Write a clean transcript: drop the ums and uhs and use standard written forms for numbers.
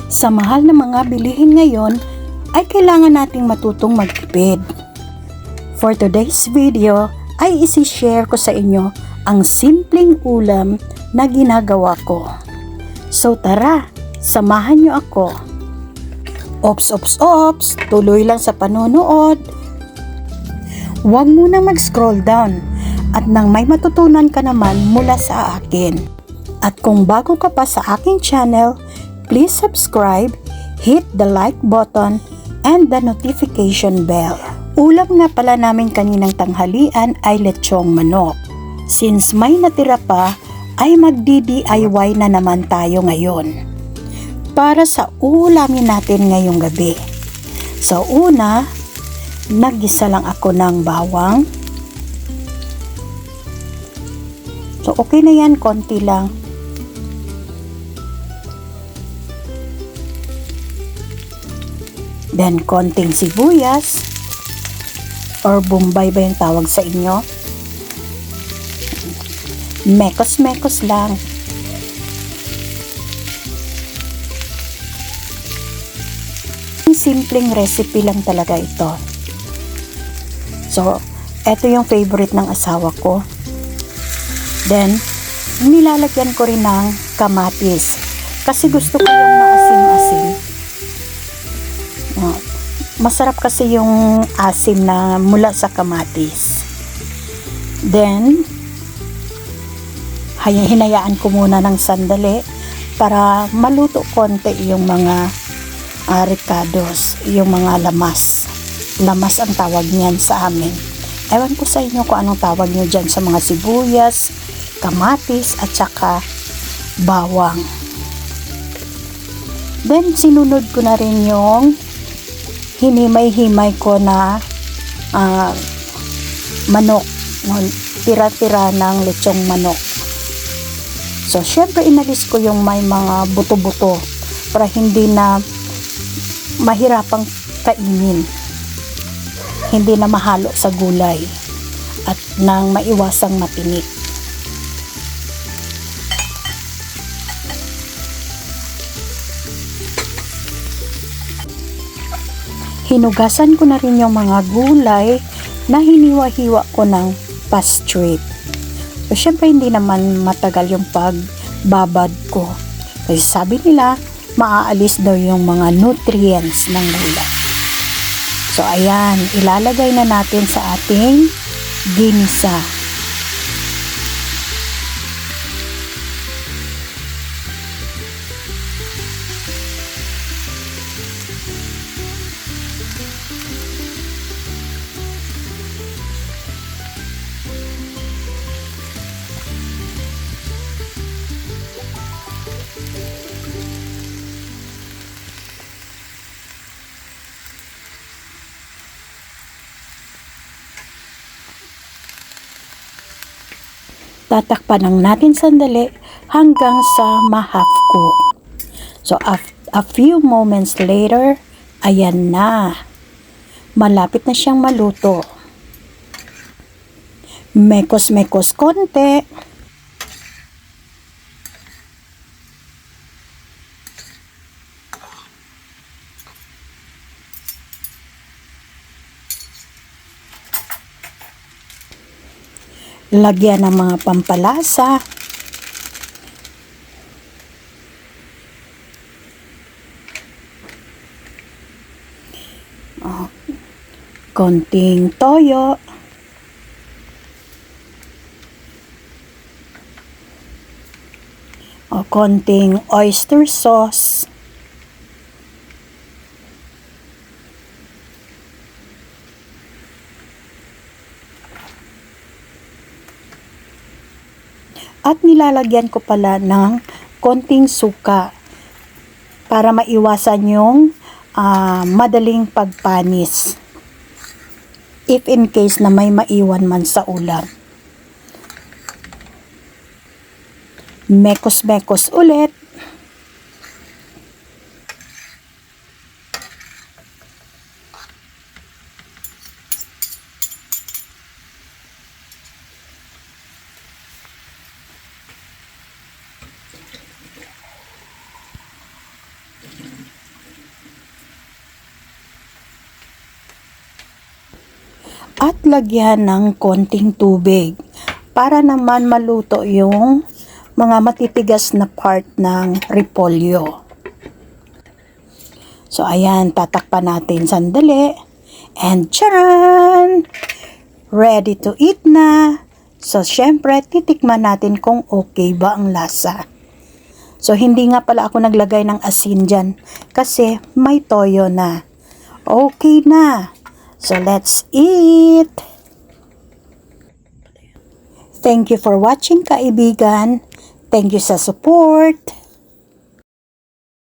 Sa mahal na mga bilihin ngayon, ay kailangan nating matutong magtipid. For today's video, ay isi-share ko sa inyo ang simpleng ulam na ginagawa ko. So tara, samahan niyo ako. Ops, tuloy lang sa panonood. Huwag muna mag-scroll down at nang may matutunan ka naman mula sa akin. At kung bago ka pa sa aking channel, please subscribe, hit the like button, and the notification bell. Ulam nga pala namin kaninang tanghalian ay lechong manok. Since may natira pa, ay magdi-DIY na naman tayo ngayon para sa ulamin natin ngayong gabi. Sa una, naggisa lang ako ng bawang. So okay na yan, konti lang. Then konting sibuyas or bombay ba yung tawag sa inyo? Mekos lang. Simpleng recipe lang talaga ito. So, ito yung favorite ng asawa ko. Then, nilalagyan ko rin ng kamatis. Kasi gusto ko yung maasim-asim. Masarap kasi yung asim na mula sa kamatis. Then, hinayaan ko muna ng sandali para maluto konti yung mga ricados, yung mga lamas. Lamas ang tawag niyan sa amin. Ewan ko sa inyo kung anong tawag nyo dyan sa mga sibuyas, kamatis, at saka bawang. Then, sinunod ko na rin yung hinimay-himay ko na manok, tira-tira ng lechong manok. So, syempre inalis ko yung may mga buto-buto para hindi na mahirapang kainin. Hindi na mahalo sa gulay at nang maiwasang matinik. Hinugasan ko na rin yung mga gulay na hiniwa-hiwa ko ng pa-straight. So, syempre hindi naman matagal yung pagbabad ko. Kasi sabi nila, maaalis daw yung mga nutrients ng gulay. So, ayan, ilalagay na natin sa ating ginisa. Tatakpan lang natin sandali hanggang sa ma-half cook. So, a few moments later, ayan na. Malapit na siyang maluto. Mekos-mekos konti. Lagyan ng mga pampalasa. Konting toyo. Konting oyster sauce. At nilalagyan ko pala ng konting suka para maiwasan yung madaling pagpanis. If in case na may maiwan man sa ulam. Mekos-mekos ulit. at lagyan ng konting tubig para naman maluto yung mga matitigas na part ng repolyo. So, ayan, tatakpan natin sandali. And charan! Ready to eat na! So, syempre, titikman natin kung okay ba ang lasa. So, hindi nga pala ako naglagay ng asin dyan kasi may toyo na. Okay na! So, let's eat! Thank you for watching, kaibigan. Thank you sa support.